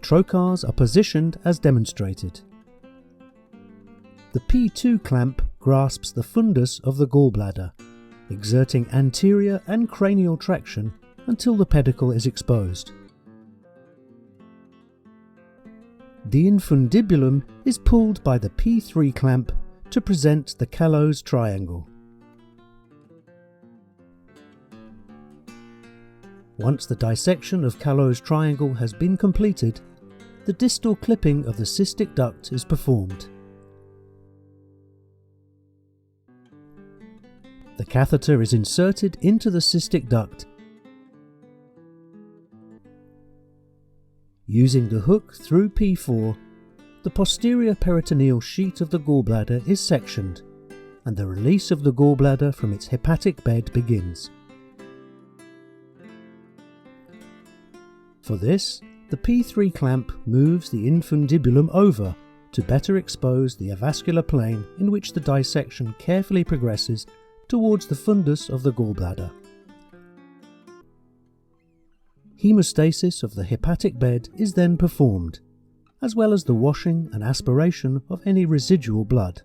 trocars are positioned as demonstrated. The P2 clamp grasps the fundus of the gallbladder, exerting anterior and cranial traction until the pedicle is exposed. The infundibulum is pulled by the P3 clamp to present the Callot triangle. Once the dissection of Callot's triangle has been completed, the distal clipping of the cystic duct is performed. The catheter is inserted into the cystic duct. Using the hook through P4, the posterior peritoneal sheet of the gallbladder is sectioned, and the release of the gallbladder from its hepatic bed begins. For this, the P3 clamp moves the infundibulum over to better expose the avascular plane in which the dissection carefully progresses towards the fundus of the gallbladder. Hemostasis of the hepatic bed is then performed, as well as the washing and aspiration of any residual blood.